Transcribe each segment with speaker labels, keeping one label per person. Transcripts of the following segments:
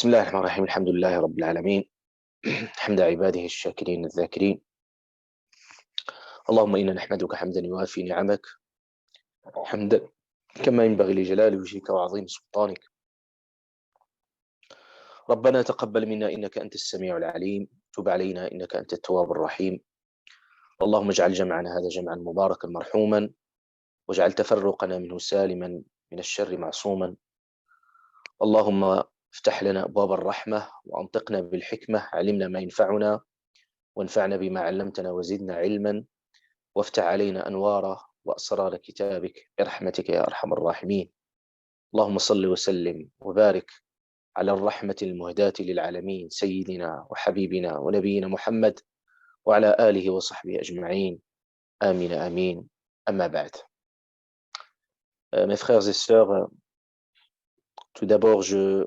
Speaker 1: بسم الله الرحمن الرحيم الحمد لله رب العالمين حمد عباده الشاكرين الذاكرين اللهم إنا نحمدك حمدا يوافي نعمك حمدا كما ينبغي لجلال وجهك وعظيم سلطانك ربنا تقبل منا إنك أنت السميع العليم تب علينا إنك أنت التواب الرحيم اللهم اجعل جمعنا هذا جمعا مباركا مرحوما واجعل تفرقنا منه سالما من الشر معصوما اللهم افتح لنا أبواب الرحمة وأنطقنا بالحكمة علمنا ما ينفعنا وانفعنا بما علمتنا وزدنا علما وافتح علينا أنوار وأسرار كتابك برحمتك يا أرحم الراحمين اللهم صل وسلم وبارك على الرحمة المهداة للعالمين سيدنا وحبيبنا ونبينا محمد وعلى آله وصحبه أجمعين آمين آمين أما بعد Mes frères et sœurs, tout d'abord je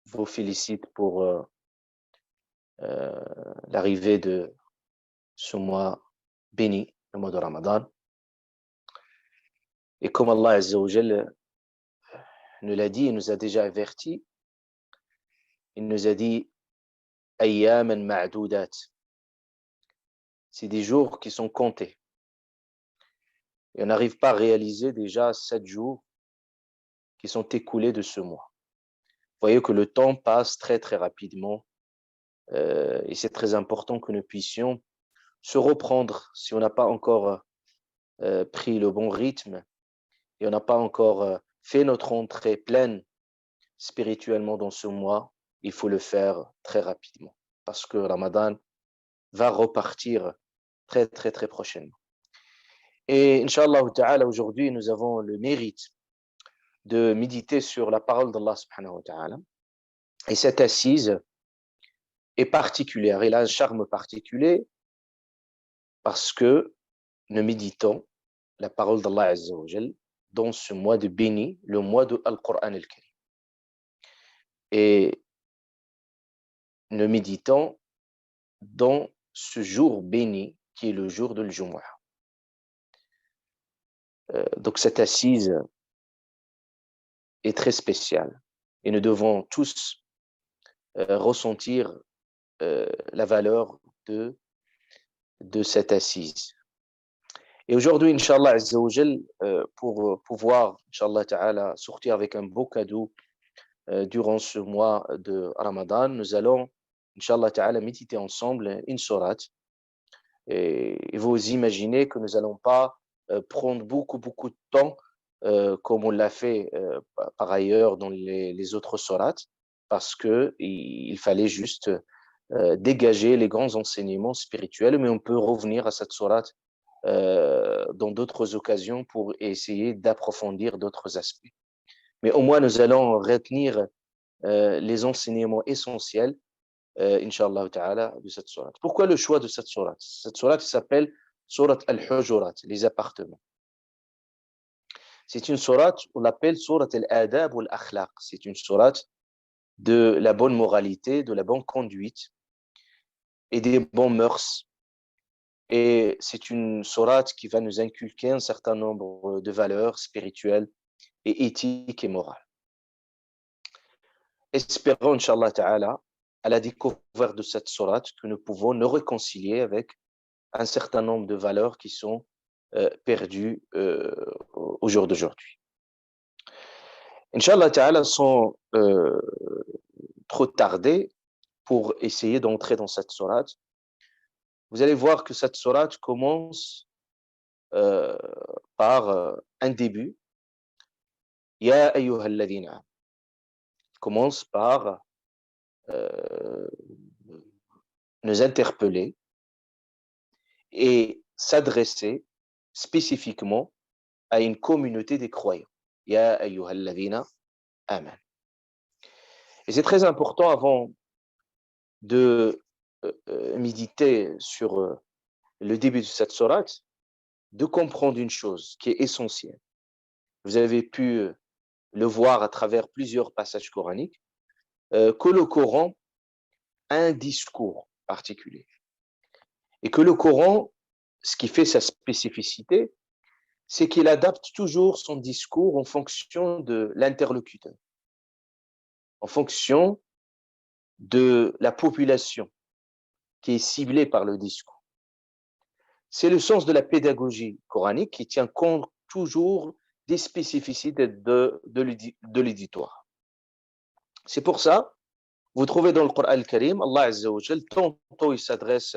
Speaker 1: vous félicite pour l'arrivée de ce mois béni, le mois de Ramadan. Et comme Allah Azza wa Jal nous l'a dit, il nous a déjà averti, il nous a dit ayyaman ma'doudat. C'est des jours qui sont comptés. Et on n'arrive pas à réaliser déjà 7 jours qui sont écoulés de ce mois. Vous voyez que le temps passe très très rapidement et c'est très important que nous puissions se reprendre si on n'a pas encore pris le bon rythme et on n'a pas encore fait notre entrée pleine spirituellement dans ce mois, il faut le faire très rapidement parce que Ramadan va repartir très très très prochainement. Et Inch'Allah Ta'ala, aujourd'hui, nous avons le mérite de méditer sur la parole d'Allah Subhanahu wa Ta'ala. Et cette assise est particulière, elle a un charme particulier parce que nous méditons la parole d'Allah Azza wa Jal dans ce mois de béni, le mois de Al-Qur'an al-Karim. Et nous méditons dans ce jour béni qui est le jour de l'Jumu'ah. Donc cette assise est très spéciale et nous devons tous ressentir la valeur de cette assise. Et aujourd'hui, Inch'Allah Azza wa Jal, pour pouvoir, Inch'Allah Ta'ala, sortir avec un beau cadeau durant ce mois de Ramadan, nous allons, Inch'Allah Ta'ala, méditer ensemble une sourate. Et vous imaginez que nous n'allons pas prendre beaucoup de temps comme on l'a fait par ailleurs dans les autres sourates, parce qu'il fallait juste dégager les grands enseignements spirituels, mais on peut revenir à cette sourate dans d'autres occasions pour essayer d'approfondir d'autres aspects. Mais au moins, nous allons retenir les enseignements essentiels, Inch'Allah Ta'ala, de cette sourate. Pourquoi le choix de cette sourate? Cette sourate s'appelle Sourate Al-Hujurat, les appartements. C'est une sourate, on l'appelle Sourate Al-Adab ou Al-Akhlaq. C'est une sourate de la bonne moralité, de la bonne conduite et des bons mœurs. Et c'est une sourate qui va nous inculquer un certain nombre de valeurs spirituelles et éthiques et morales. Espérons, Inch'Allah Ta'ala, à la découverte de cette sourate, que nous pouvons nous réconcilier avec un certain nombre de valeurs qui sont perdues au jour d'aujourd'hui. Inch'Allah Ta'ala, sans trop tarder, pour essayer d'entrer dans cette sourate, vous allez voir que cette sourate commence par un début. Ya ayyuhalladhina. Commence par nous interpeller et s'adresser spécifiquement à une communauté des croyants. Ya ayyuhalladhina aman. Et c'est très important avant de méditer sur le début de cette sourate, de comprendre une chose qui est essentielle. Vous avez pu le voir à travers plusieurs passages coraniques, que le Coran a un discours particulier. Et que le Coran, ce qui fait sa spécificité, c'est qu'il adapte toujours son discours en fonction de l'interlocuteur, en fonction de la population qui est ciblée par le discours. C'est le sens de la pédagogie coranique qui tient compte toujours des spécificités de l'éditoire. C'est pour ça, vous trouvez dans le Coran al-Karim, Allah Azza wa Jal, tantôt il s'adresse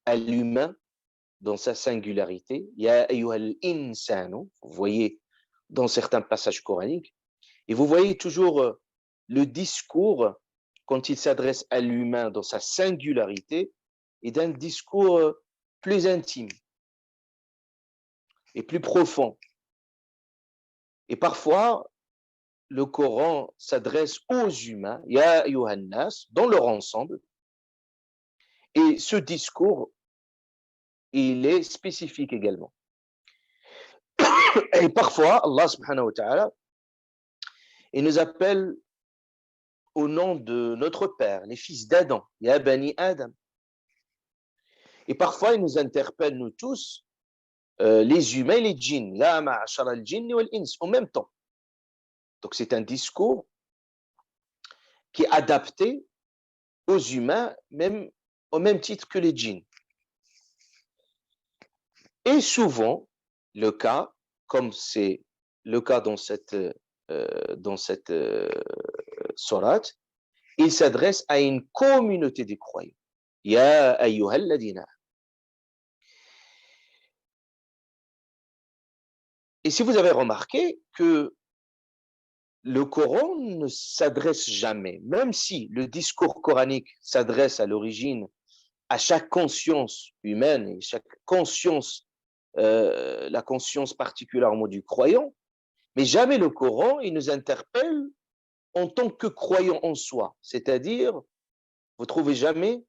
Speaker 1: à l'humain dans sa singularité, Ya ayyuhal insanu, vous voyez dans certains passages coraniques, et vous voyez toujours le discours quand il s'adresse à l'humain dans sa singularité et d'un discours plus intime et plus profond. Et parfois, le Coran s'adresse aux humains, Ya ayyuhan nas, dans leur ensemble, et ce discours, il est spécifique également. Et parfois, Allah subhanahu wa ta'ala, il nous appelle au nom de notre Père, les fils d'Adam, Ya bani Adam. Et parfois, il nous interpelle, nous tous, les humains et les djinns, La ma'ashara al-jinn wal ins, en même temps. Donc, c'est un discours qui est adapté aux humains, même au même titre que les djinns. Et souvent, le cas, comme c'est le cas dans cette sourate, il s'adresse à une communauté des croyants. Ya ayyuhal ladina. Et si vous avez remarqué que le Coran ne s'adresse jamais, même si le discours coranique s'adresse à l'origine à chaque conscience humaine et chaque conscience, la conscience particulièrement du croyant, mais jamais le Coran, il nous interpelle en tant que croyant en soi, c'est-à-dire, vous trouvez jamais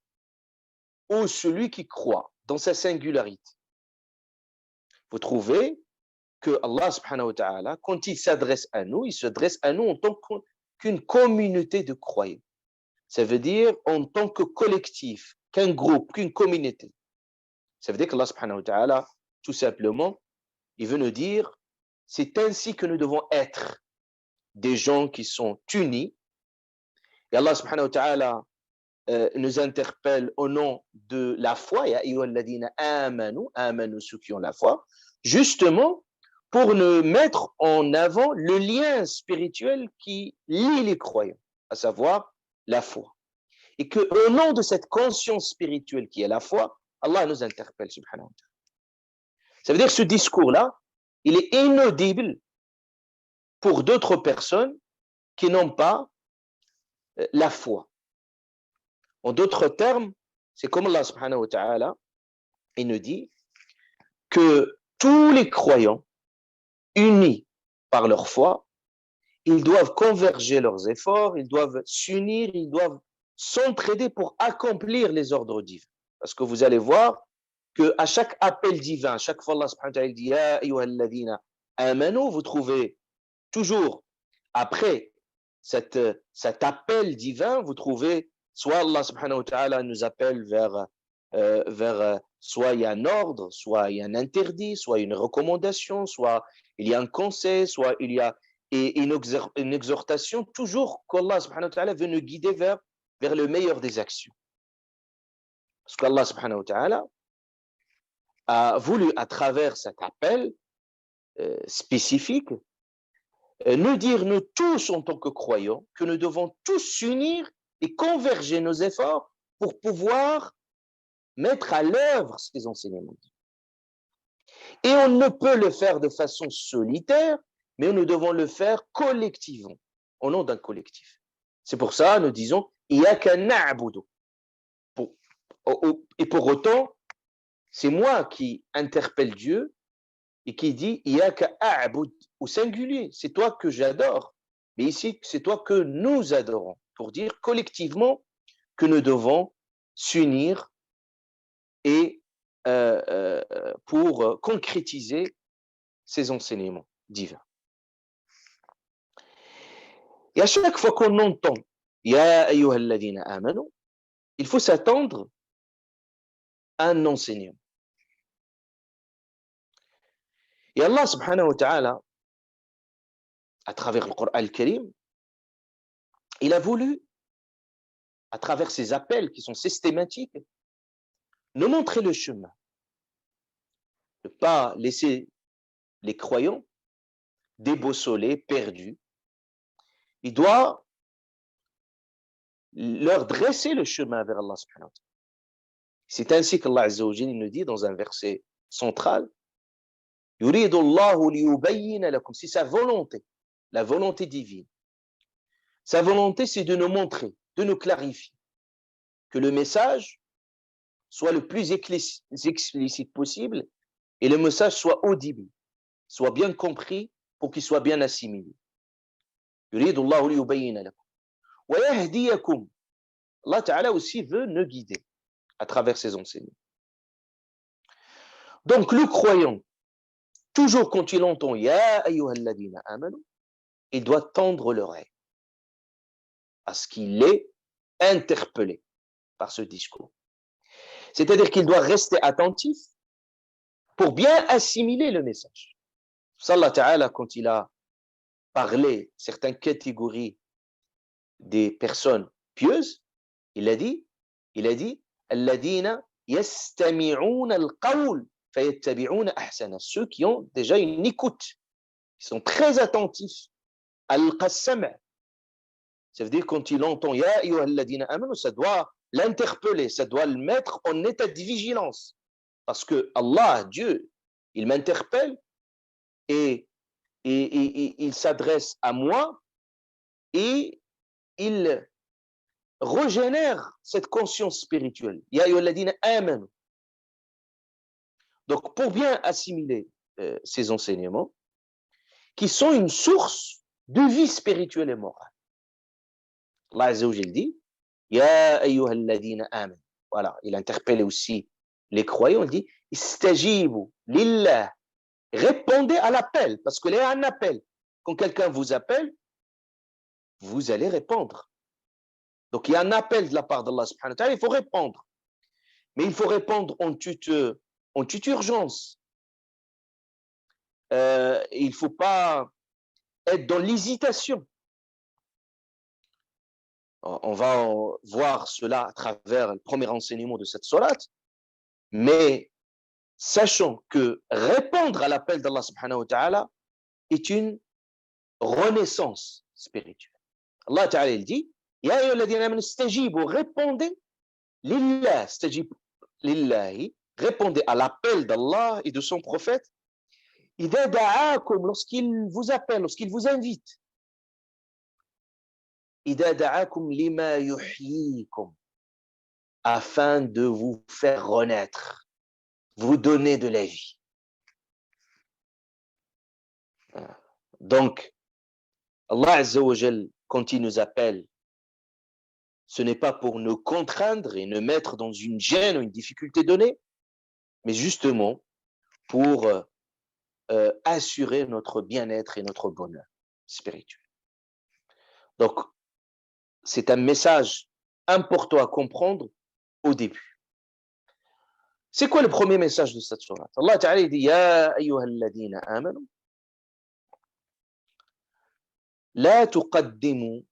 Speaker 1: ô celui qui croit dans sa singularité. Vous trouvez que Allah subhanahu wa ta'ala, quand il s'adresse à nous, il s'adresse à nous en tant qu'une communauté de croyants. Ça veut dire en tant que collectif, qu'un groupe, qu'une communauté. Ça veut dire qu'Allah subhanahu wa ta'ala, tout simplement, il veut nous dire, c'est ainsi que nous devons être des gens qui sont unis. Et Allah subhanahu wa ta'ala nous interpelle au nom de la foi, Ya ayyuhalladhina amanu, amanu, ceux qui ont la foi, justement pour nous mettre en avant le lien spirituel qui lie les croyants, à savoir la foi. Et que au nom de cette conscience spirituelle qui est la foi, Allah nous interpelle, subhanahu wa ta'ala. Ça veut dire que ce discours-là, il est inaudible pour d'autres personnes qui n'ont pas la foi. En d'autres termes, c'est comme Allah subhanahu wa ta'ala, il nous dit que tous les croyants, unis par leur foi, ils doivent converger leurs efforts, ils doivent s'unir, ils doivent s'entraider pour accomplir les ordres divins. Parce que vous allez voir qu'à chaque appel divin, chaque fois Allah subhanahu wa ta'ala dit Ya ayyuhalladhina amanu, vous trouvez toujours après cet appel divin, vous trouvez soit Allah subhanahu wa ta'ala nous appelle vers soit il y a un ordre, soit il y a un interdit, soit une recommandation, soit il y a un conseil, soit il y a une exhortation, toujours qu'Allah subhanahu wa ta'ala veut nous guider vers le meilleur des actions. Parce qu'Allah subhanahu wa ta'ala a voulu, à travers cet appel spécifique, nous dire, nous tous en tant que croyants, que nous devons tous unir et converger nos efforts pour pouvoir mettre à l'œuvre ces enseignements. Et on ne peut le faire de façon solitaire, mais nous devons le faire collectivement, au nom d'un collectif. C'est pour ça nous disons Iyaka na'budu. Et pour autant, c'est moi qui interpelle Dieu et qui dit Iyaka a'bud au singulier, c'est toi que j'adore. Mais ici, c'est toi que nous adorons, pour dire collectivement que nous devons s'unir et pour concrétiser ces enseignements divins. Et à chaque fois qu'on entend Ya ayyuhalladhina amanu, il faut s'attendre à un enseignement. Et Allah subhanahu wa ta'ala, à travers le Coran al-Karim, il a voulu à travers ces appels qui sont systématiques, nous montrer le chemin. Ne pas laisser les croyants déboussolés, perdus. Il doit leur dresser le chemin vers Allah subhanahu wa ta'ala. C'est ainsi qu'Allah Azza wa Jalla nous dit dans un verset central, Yuridu Allahu liyubayyina lakum, c'est sa volonté, la volonté divine. Sa volonté, c'est de nous montrer, de nous clarifier, que le message soit le plus explicite possible et le message soit audible, soit bien compris pour qu'il soit bien assimilé. Yuridu Allahu liyubayyina lakum. Wa yahdiyakum. Allah Ta'ala aussi veut nous guider à travers ses enseignements. Donc le croyant, toujours quand il entend Ya ayyuhalladhina amanu, il doit tendre l'oreille parce qu'il est interpellé par ce discours. C'est-à-dire qu'il doit rester attentif pour bien assimiler le message. Allah Ta'ala, quand il a parlé certaines catégories des personnes pieuses, il a dit Alladhina yastami'una al-qawl fayattabi'una ahsana, ceux qui ont déjà une écoute, qui sont très attentifs. Al-qassama, ça veut dire quand il entend Ya ayyuhalladhina amanu, ça doit l'interpeller, ça doit le mettre en état de vigilance. Parce que Allah, Dieu, il m'interpelle et il s'adresse à moi et il régénère cette conscience spirituelle. Ya ayyuhalladhina amanu. Donc, pour bien assimiler ces enseignements, qui sont une source de vie spirituelle et morale. Allah Azza wa Jalla dit Ya ayyuhalladhina amanu. Voilà, il interpelle aussi les croyants, il dit Istajibu lillah. Répondez à l'appel, parce qu'il y a un appel. Quand quelqu'un vous appelle, vous allez répondre. Donc il y a un appel de la part d'Allah subhanahu wa ta'ala, il faut répondre. Mais il faut répondre en toute urgence. Il ne faut pas être dans l'hésitation. On va voir cela à travers le premier enseignement de cette sourate, mais sachant que répondre à l'appel d'Allah subhanahu wa ta'ala est une renaissance spirituelle. Allah ta'ala il dit Ya ayyuhalladhina amanu istajibu, répondez lillah, istajibu lillahi, répondez à l'appel d'Allah et de son prophète idha da'akum, lorsqu'il vous appelle, lorsqu'il vous invite. Idha da'akum lima yuhyikum, afin de vous faire renaître, vous donner de la vie. Donc, Allah Azza wa Jal, quand il nous appelle, ce n'est pas pour nous contraindre et nous mettre dans une gêne ou une difficulté donnée, mais justement pour assurer notre bien-être et notre bonheur spirituel. Donc, c'est un message important à comprendre au début. C'est quoi le premier message de cette sourate? Allah Ta'ala dit Ya ayyuhalladhina amanu la tuqaddimu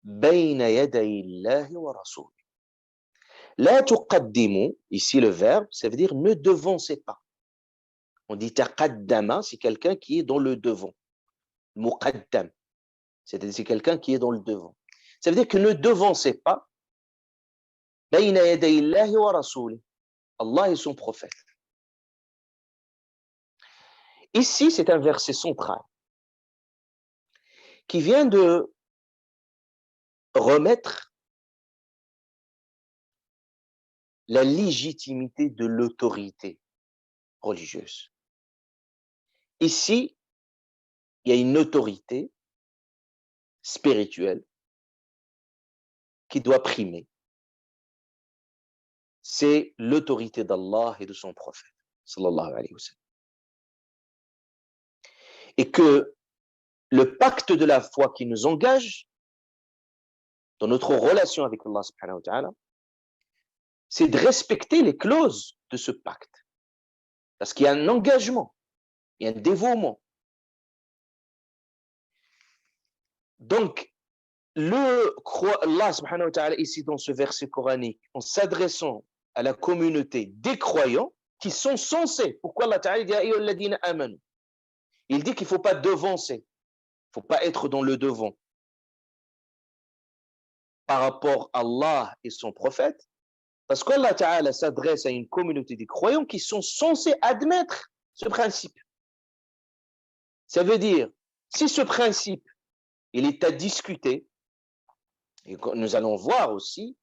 Speaker 1: bayna yaday Allahi wa rasoulih. La tuqaddimu, ici le verbe, ça veut dire ne devancez pas. On dit taqaddama, c'est quelqu'un qui est dans le devant. Muqaddam, c'est-à-dire c'est quelqu'un qui est dans le devant. Ça veut dire que ne devancez pas bayna yaday Allahi wa rasoulih, Allah et son prophète. Ici, c'est un verset central qui vient de remettre la légitimité de l'autorité religieuse. Ici, il y a une autorité spirituelle qui doit primer. C'est l'autorité d'Allah et de son prophète, sallallahu alayhi wa sallam. Et que le pacte de la foi qui nous engage dans notre relation avec Allah subhanahu wa ta'ala, c'est de respecter les clauses de ce pacte. Parce qu'il y a un engagement, il y a un dévouement. Donc, Allah subhanahu wa ta'ala, ici dans ce verset coranique, en s'adressant à la communauté des croyants qui sont censés, pourquoi Allah ta'ala dit Ayyuha alladhina amanu, il dit qu'il ne faut pas devancer, il ne faut pas être dans le devant par rapport à Allah et son prophète, parce qu'Allah ta'ala s'adresse à une communauté des croyants qui sont censés admettre ce principe. Ça veut dire, si ce principe, il est à discuter, et nous allons voir aussi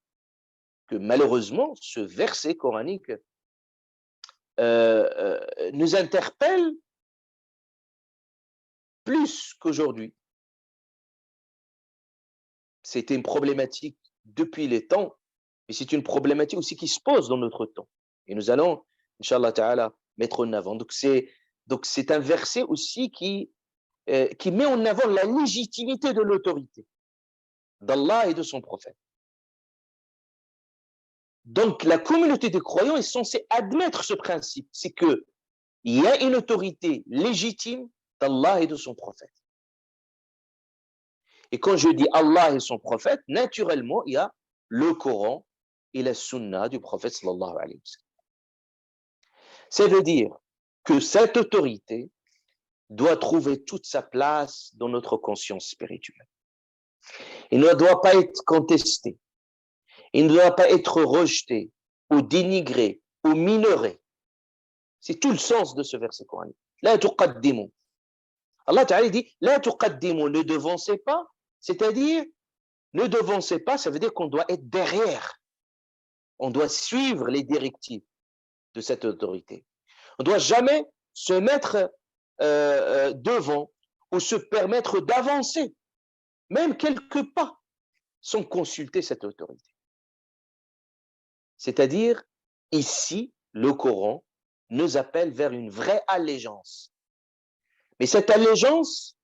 Speaker 1: que malheureusement, ce verset coranique nous interpelle plus qu'aujourd'hui. C'était une problématique depuis les temps, mais c'est une problématique aussi qui se pose dans notre temps. Et nous allons, Inch'Allah ta'ala, mettre en avant. Donc c'est un verset aussi qui met en avant la légitimité de l'autorité d'Allah et de son prophète. Donc la communauté des croyants est censée admettre ce principe, c'est qu'il y a une autorité légitime d'Allah et de son prophète. Et quand je dis Allah et son prophète, naturellement, il y a le Coran et la Sunna du prophète sallallahu alayhi wa sallam. Ça veut dire que cette autorité doit trouver toute sa place dans notre conscience spirituelle. Il ne doit pas être contesté. Il ne doit pas être rejeté ou dénigré ou minoré. C'est tout le sens de ce verset coranique. La tuqaddimu. Allah Ta'ala dit la tuqaddimu, ne devancez pas. C'est-à-dire, ne devancez pas, ça veut dire qu'on doit être derrière. On doit suivre les directives de cette autorité. On ne doit jamais se mettre devant ou se permettre d'avancer, même quelques pas, sans consulter cette autorité. C'est-à-dire, ici, le Coran nous appelle vers une vraie allégeance. Mais cette allégeance,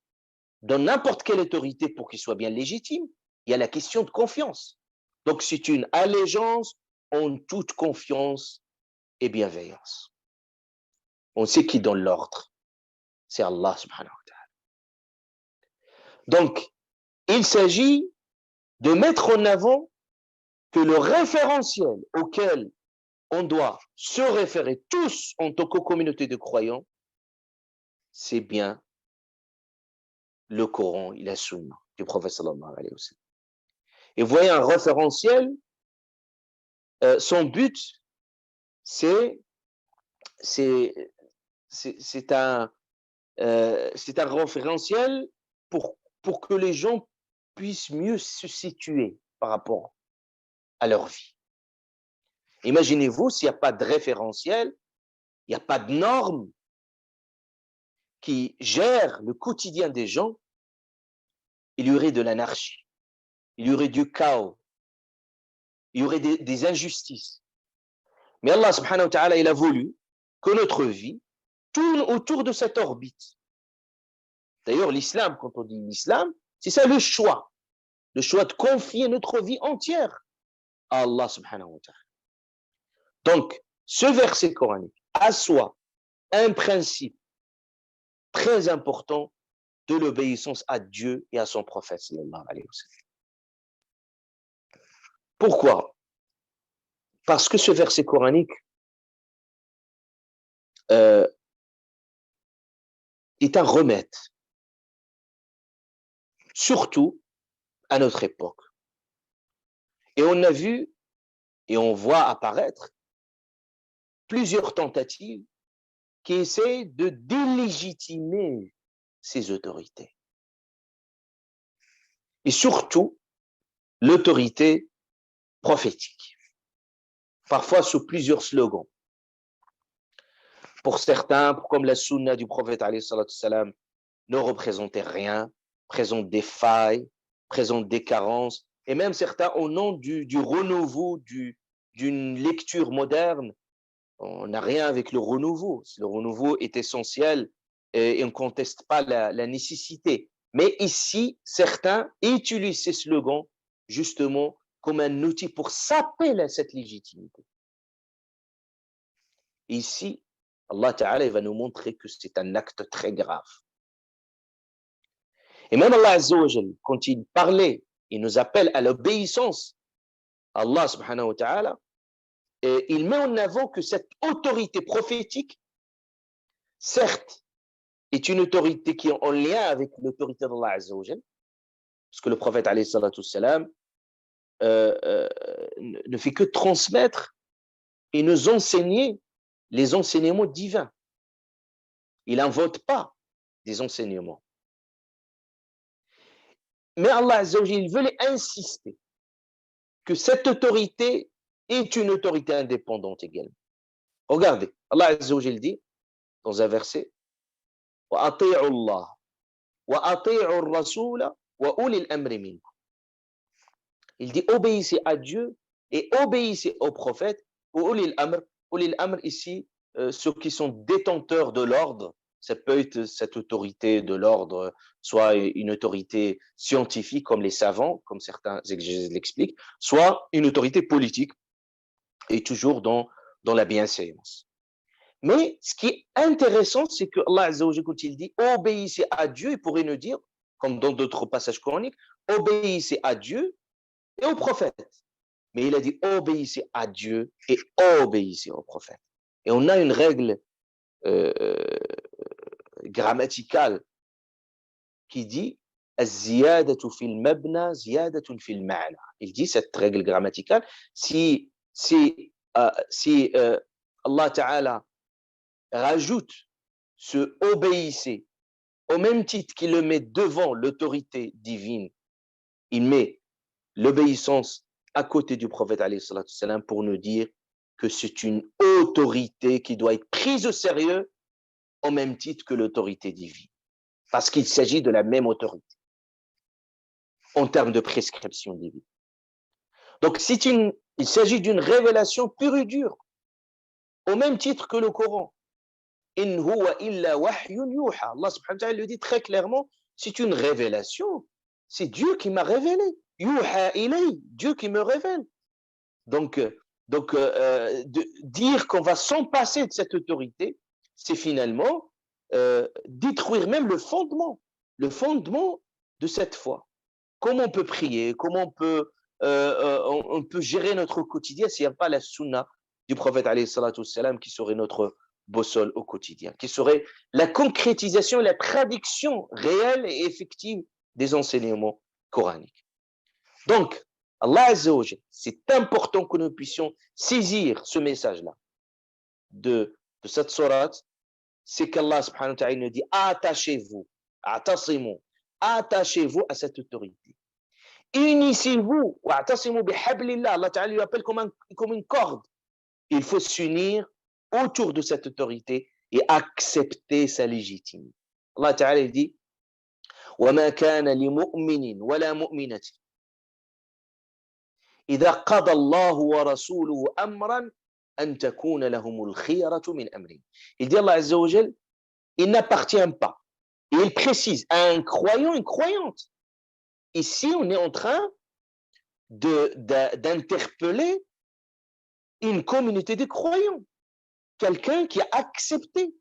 Speaker 1: dans n'importe quelle autorité pour qu'il soit bien légitime, il y a la question de confiance. Donc, c'est une allégeance en toute confiance et bienveillance. On sait qui donne l'ordre. C'est Allah subhanahu wa ta'ala. Donc, il s'agit de mettre en avant que le référentiel auquel on doit se référer tous en tant que communauté de croyants, c'est bien le Coran et la Sunna du prophète sallallahu alayhi wa sallam. Et vous voyez un référentiel, son but, c'est un référentiel pour que les gens puissent mieux se situer par rapport à leur vie. Imaginez-vous, s'il n'y a pas de référentiel, il n'y a pas de normes qui gèrent le quotidien des gens, il y aurait de l'anarchie, il y aurait du chaos, il y aurait des injustices. Mais Allah subhanahu wa ta'ala, il a voulu que notre vie tourne autour de cette orbite. D'ailleurs, l'islam, quand on dit l'islam, c'est ça le choix de confier notre vie entière à Allah subhanahu wa ta'ala. Donc, ce verset coranique assoit un principe très important de l'obéissance à Dieu et à son prophète sallallahu alayhi wa sallam. Pourquoi? Parce que ce verset coranique est un remède, surtout à notre époque. Et on a vu et on voit apparaître plusieurs tentatives qui essaient de délégitimer ces autorités. Et surtout, l'autorité prophétique, parfois sous plusieurs slogans. Pour certains, comme la sunna du prophète alayhi salatu salam, ne représentait rien, présente des failles, présente des carences, et même certains au nom du renouveau, d'une lecture moderne. On n'a rien avec le renouveau. Le renouveau est essentiel et on ne conteste pas la nécessité. Mais ici, certains utilisent ces slogans justement comme un outil pour saper cette légitimité. Ici, Allah Ta'ala va nous montrer que c'est un acte très grave. Et même Allah Azza wa Jal, quand il parlait il nous appelle à l'obéissance à Allah subhanahu wa ta'ala, et il met en avant que cette autorité prophétique, certes, est une autorité qui est en lien avec l'autorité d'Allah Azza wa Jal, parce que le prophète alayhi salatu wassalam, ne fait que transmettre et nous enseigner les enseignements divins. Il n'invente pas des enseignements. Mais Allah Azza wa Jal, il veut insister que cette autorité est une autorité indépendante également. Regardez, Allah Azza wa Jal dit dans un verset وَأَطِيعُوا اللَّهَ وَأَطِيعُوا الرَّسُولَ وَأُولِي الْأَمْرِ مِنكُمْ. Il dit obéissez à Dieu et obéissez aux prophètes. Ulil Amr ici, ceux qui sont détenteurs de l'ordre, ça peut être cette autorité de l'ordre, soit une autorité scientifique comme les savants, comme certains exégètes l'expliquent, soit une autorité politique, et toujours dans la bienséance. Mais ce qui est intéressant, c'est que Allah Azza wa Jalla, quand il dit obéissez à Dieu, il pourrait nous dire, comme dans d'autres passages coraniques, obéissez à Dieu et aux prophètes. Mais il a dit obéissez à Dieu et obéissez aux prophètes. Et on a une règle grammaticale qui dit الزيادة في المبنى زيادة في المعنى. Il dit cette règle grammaticale, si Allah Ta'ala rajoute ce obéissez au même titre qu'il le met devant l'autorité divine, il met l'obéissance à côté du prophète alayhi salatu salam pour nous dire que c'est une autorité qui doit être prise au sérieux au même titre que l'autorité divine. Parce qu'il s'agit de la même autorité en termes de prescription divine. Donc, il s'agit d'une révélation pure et dure, au même titre que le Coran. In huwa illa wahyun yuha. Allah subhanahu wa ta'ala le dit très clairement, c'est une révélation. C'est Dieu qui m'a révélé. Yuha ilay, Dieu qui me révèle. Donc dire qu'on va s'en passer de cette autorité, c'est finalement détruire même le fondement de cette foi. Comment on peut prier, comment on peut gérer notre quotidien s'il n'y a pas la sunna du prophète alayhi salatu wassalam qui serait notre boussole au quotidien, qui serait la concrétisation, la traduction réelle et effective des enseignements coraniques. Donc, Allah Azza wa Jalla, c'est important que nous puissions saisir ce message-là de cette sourate, c'est qu'Allah subhanahu wa ta'ala nous dit attachez-vous, attachez-vous à cette autorité. Unissez-vous, wa'tasimu bihablillah. Allah Ta'ala lui appelle comme une corde. Il faut s'unir autour de cette autorité et accepter sa légitimité. Allah Ta'ala dit وَمَا كَانَ لِمُؤْمِنٍ وَلَا مُؤْمِنَةٍ إِذَا قَضَى اللَّهُ وَرَسُولُهُ أَمْرًا أَن تَكُونَ لَهُمُ الْخِيَرَةُ مِنْ أَمْرِهِمْ. Il dit Allah Azza wa Jal, il n'appartient pas. Et il précise à un croyant, une croyante. Ici, on est en train d'interpeller une communauté de croyants, quelqu'un qui a accepté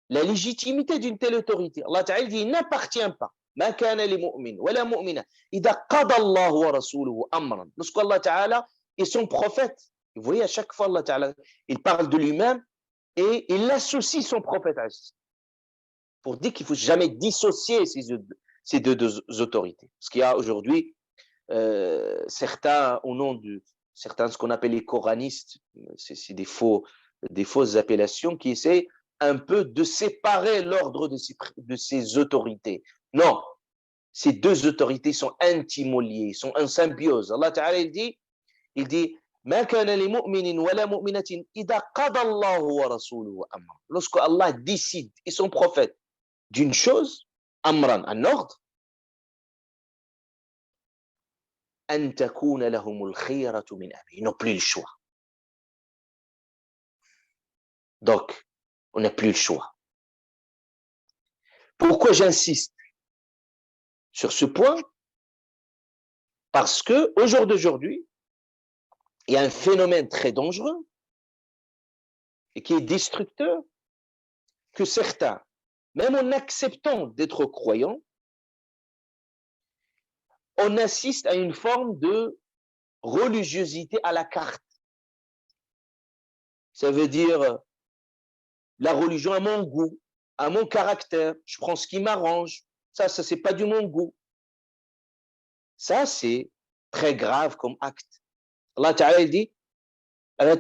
Speaker 1: la légitimité d'une telle autorité. Allah Ta'ala dit, il n'appartient pas. ما كان لمؤمن ولا مؤمنة إذا قضى الله ورسوله أمرا. Lorsqu'Allah Ta'ala est son prophète, vous voyez à chaque fois Allah Ta'ala, il parle de lui-même et il associe son prophète à ça. Pour dire qu'il ne faut jamais dissocier ces deux autorités. Parce qu'il y a aujourd'hui certains, au nom de certains, ce qu'on appelle les coranistes, c'est des fausses appellations qui essaient un peu de séparer l'ordre de ces autorités. Non, ces deux autorités sont intimement liées, sont en symbiose. Allah Ta'ala il dit ما كان لمؤمن ولا مؤمنة إذا قضى الله ورسوله أمرا. Lorsque Allah décide et son prophète d'une chose, amran, un ordre, أن تكون لهم الخيرة من أمرهم. Ils n'ont plus le choix. Donc, on n'a plus le choix. Pourquoi j'insiste sur ce point? Parce que au jour d'aujourd'hui, il y a un phénomène très dangereux et qui est destructeur, que certains, même en acceptant d'être croyants, on assiste à une forme de religiosité à la carte. Ça veut dire la religion à mon goût, à mon caractère. Je prends ce qui m'arrange. Ça, c'est pas du mon goût. Ça, c'est très grave comme acte. Allah Ta'ala dit est-ce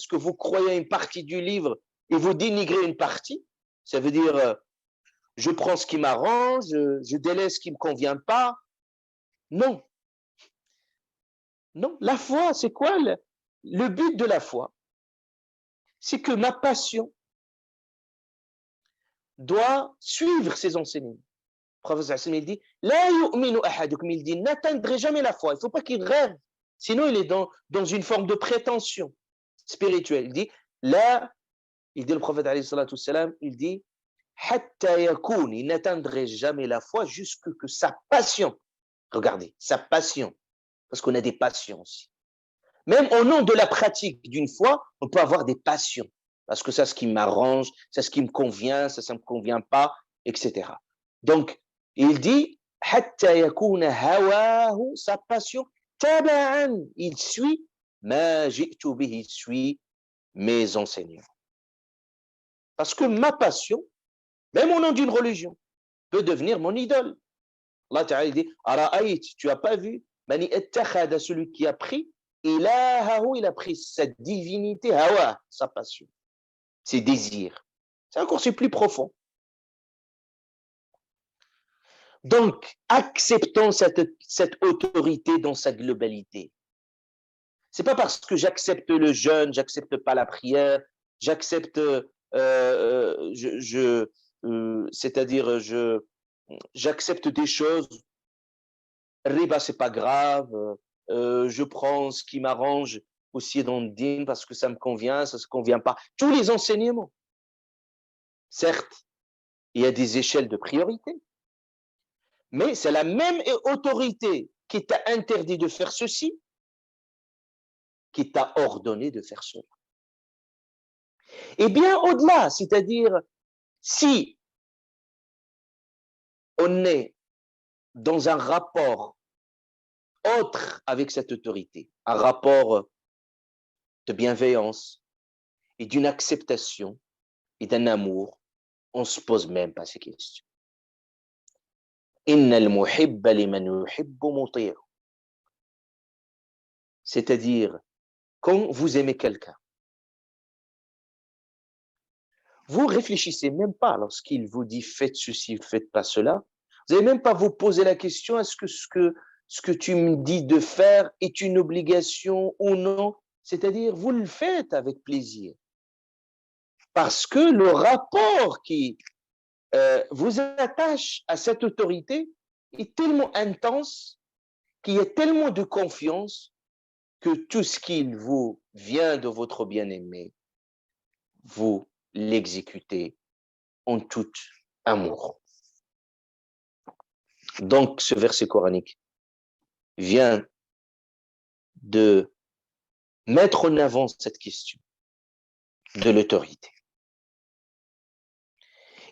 Speaker 1: que vous croyez à une partie du livre et vous dénigrez une partie? Ça veut dire je prends ce qui m'arrange, je délaisse ce qui ne me convient pas. Non. Non, la foi, c'est quoi le but de la foi? C'est que ma passion doit suivre ses enseignements. Le prophète il dit la yu'minu ahadukum, il dit n'atteindrez jamais la foi. Il ne faut pas qu'il rêve, sinon il est dans une forme de prétention spirituelle. Il dit là, il dit le prophète alayhi salatu wassalam, il dit hatta yakun, il n'atteindrait jamais la foi jusque que sa passion, regardez, sa passion, parce qu'on a des passions aussi. Même au nom de la pratique d'une foi, on peut avoir des passions. Parce que ça, ce qui m'arrange, ça, ce qui me convient, ça ne me convient pas, etc. Donc, il dit, hatta yakuna hawahu, sa passion, taba'an, il suit, ma ji'tu bihi, il suit mes enseignements. Parce que ma passion, même au nom d'une religion, peut devenir mon idole. Allah Ta'ala dit, ara'ayt, tu n'as pas vu, mani ittakhada, celui qui a pris, ilahahu, il a pris sa divinité, hawa, sa passion, ses désirs. C'est plus profond. Donc, acceptons cette autorité dans sa globalité. C'est pas parce que j'accepte le jeûne, j'accepte pas la prière, j'accepte, c'est-à-dire j'accepte des choses. Riba, c'est pas grave. Je prends ce qui m'arrange aussi dans le dîn parce que ça me convient, ça se convient pas. Tous les enseignements. Certes, il y a des échelles de priorité, mais c'est la même autorité qui t'a interdit de faire ceci, qui t'a ordonné de faire cela. Et bien au-delà, c'est-à-dire si on est dans un rapport autre avec cette autorité, un rapport de bienveillance et d'une acceptation et d'un amour, on ne se pose même pas ces questions. C'est-à-dire, quand vous aimez quelqu'un, vous réfléchissez même pas lorsqu'il vous dit faites ceci, faites pas cela. Vous n'allez même pas vous poser la question est-ce que ce que tu me dis de faire est une obligation ou non? C'est-à-dire, vous le faites avec plaisir. Parce que le rapport qui vous attache à cette autorité est tellement intense qu'il y a tellement de confiance que tout ce qu'il vous vient de votre bien-aimé, vous l'exécutez en tout amour. Donc, ce verset coranique vient de mettre en avant cette question de l'autorité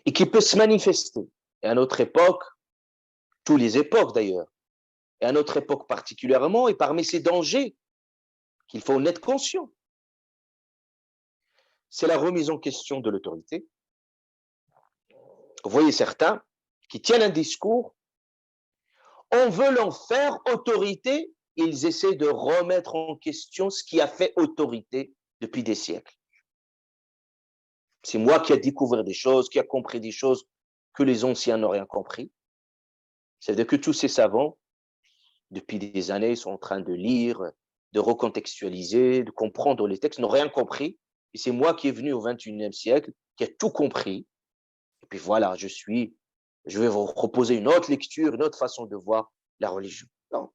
Speaker 1: et qui peut se manifester. Et à notre époque, toutes les époques d'ailleurs, et à notre époque particulièrement, et parmi ces dangers qu'il faut en être conscient, c'est la remise en question de l'autorité. Vous voyez certains qui tiennent un discours, on veut l'en faire autorité, ils essaient de remettre en question ce qui a fait autorité depuis des siècles. C'est moi qui ai découvert des choses, qui a compris des choses que les anciens n'ont rien compris. C'est-à-dire que tous ces savants, depuis des années, sont en train de lire, de recontextualiser, de comprendre les textes, n'ont rien compris. Et c'est moi qui est venu au XXIe siècle, qui a tout compris. Et puis voilà, je vais vous proposer une autre lecture, une autre façon de voir la religion. Non.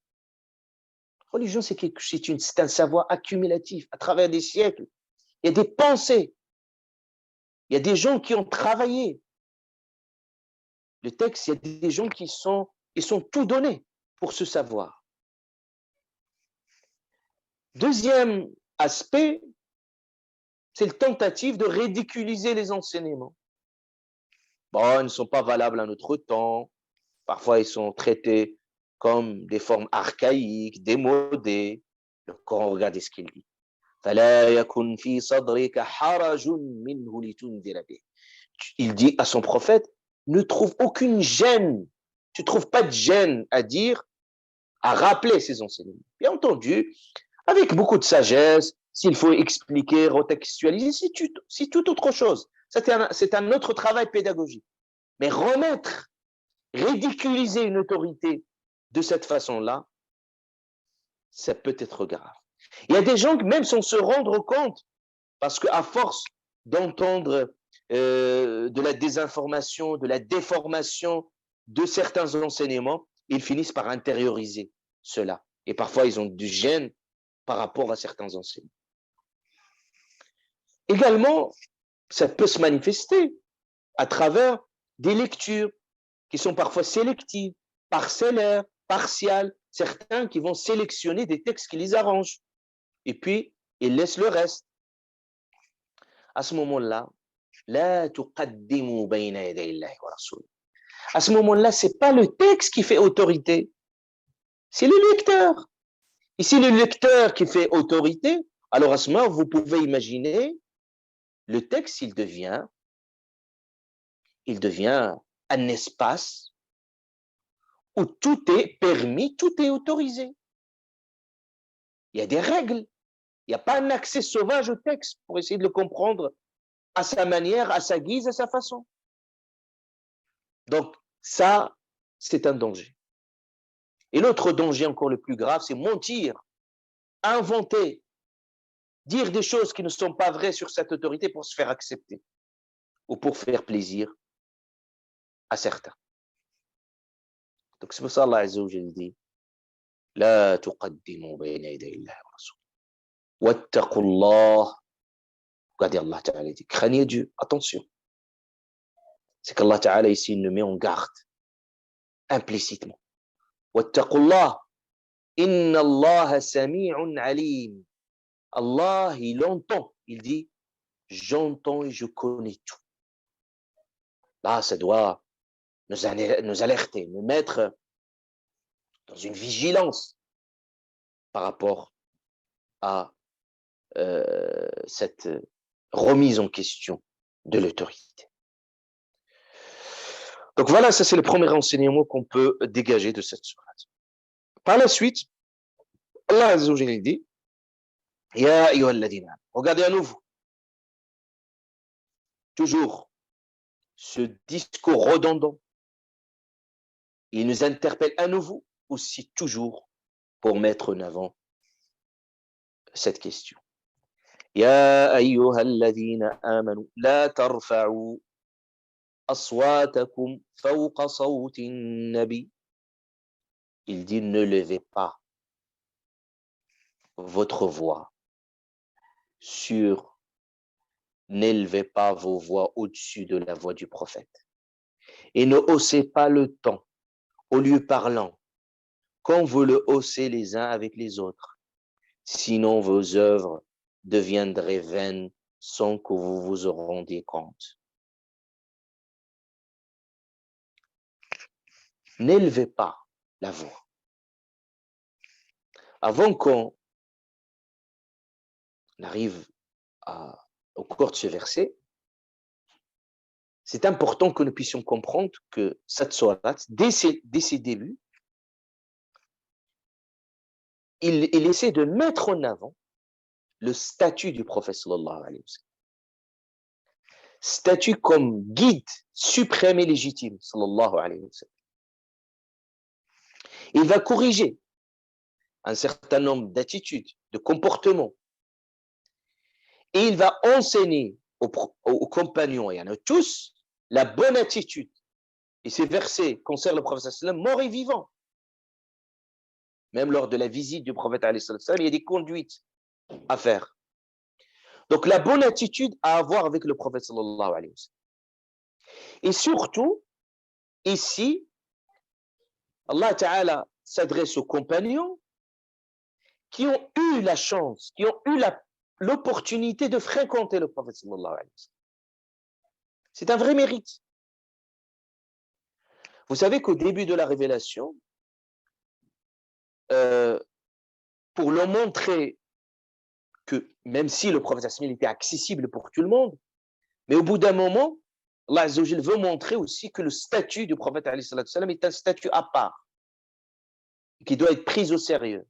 Speaker 1: La religion, c'est un savoir accumulatif à travers des siècles. Il y a des pensées. Il y a des gens qui ont travaillé. Le texte, il y a des gens qui sont tout donnés pour ce savoir. Deuxième aspect, c'est la tentative de ridiculiser les enseignements. Bon, ils ne sont pas valables à notre temps. Parfois, ils sont traités comme des formes archaïques, démodées. Le Coran, regardez ce qu'il dit. Il dit à son prophète, ne trouve aucune gêne. Tu ne trouves pas de gêne à dire, à rappeler ces enseignements. Bien entendu, avec beaucoup de sagesse, s'il faut expliquer, retextualiser, c'est tout autre chose. C'est un autre travail pédagogique. Mais remettre, ridiculiser une autorité de cette façon-là, ça peut être grave. Il y a des gens qui, même sans se rendre compte, parce qu'à force d'entendre de la désinformation, de la déformation de certains enseignements, ils finissent par intérioriser cela. Et parfois, ils ont du gêne par rapport à certains enseignements. Également, ça peut se manifester à travers des lectures qui sont parfois sélectives, parcellaires, partiales, certains qui vont sélectionner des textes qui les arrangent. Et puis, ils laissent le reste. À ce moment-là, à ce moment-là, ce n'est pas le texte qui fait autorité, c'est le lecteur. Et si le lecteur qui fait autorité, alors à ce moment, vous pouvez imaginer, le texte, il devient un espace où tout est permis, tout est autorisé. Il y a des règles. Il n'y a pas un accès sauvage au texte pour essayer de le comprendre à sa manière, à sa guise, à sa façon. Donc, ça, c'est un danger. Et l'autre danger encore le plus grave, c'est mentir, inventer, dire des choses qui ne sont pas vraies sur cette autorité pour se faire accepter ou pour faire plaisir à certains. Donc, c'est pour ça Allah Azza wa Jalla dit لا تقدموا بين يدي الله ورسوله واتقوا الله. Regardez Allah Ta'ala dit craignez Dieu, attention. C'est qu'Allah Ta'ala ici il nous met en garde implicitement. واتقوا الله إن الله سميع عليم. Allah, il entend, il dit j'entends et je connais tout. Là, ça doit nous alerter, nous mettre dans une vigilance par rapport à cette remise en question de l'autorité. Donc voilà, ça c'est le premier enseignement qu'on peut dégager de cette sourate. Par la suite, Allah Azza wa Jalla dit Ya ayyuhalladhina, regardez à nouveau, toujours ce discours redondant, il nous interpelle à nouveau aussi toujours pour mettre en avant cette question. Ya ayyuhalladhina amanu la tarfa'u aswatakum fawqa sawti nabi. Il dit ne levez pas votre voix n'élevez pas vos voix au-dessus de la voix du prophète et ne haussez pas le ton au lieu parlant quand vous le haussez les uns avec les autres, sinon vos œuvres deviendraient vaines sans que vous vous en rendiez compte. N'élevez pas la voix. Avant qu'on arrive au cours de ce verset, c'est important que nous puissions comprendre que cette sourate, dès ses débuts, il essaie de mettre en avant le statut du prophète sallallahu alayhi wa sallam. Statut comme guide suprême et légitime sallallahu alayhi wa sallam. Il va corriger un certain nombre d'attitudes, de comportements. Et il va enseigner aux compagnons et à nous tous la bonne attitude. Et ces versets concernent le prophète sallallahu alayhi wa sallam mort et vivant. Même lors de la visite du prophète alayhi wa sallam, il y a des conduites à faire. Donc la bonne attitude à avoir avec le prophète sallallahu alayhi wa sallam. Et surtout, ici, Allah Ta'ala s'adresse aux compagnons qui ont eu la chance, qui ont eu l'opportunité de fréquenter le prophète sallallahu alayhi wa sallam. C'est un vrai mérite. Vous savez qu'au début de la révélation, pour leur montrer que même si le prophète était accessible pour tout le monde, mais au bout d'un moment, Allah Azza wa Jal veut montrer aussi que le statut du prophète est un statut à part, qui doit être pris au sérieux.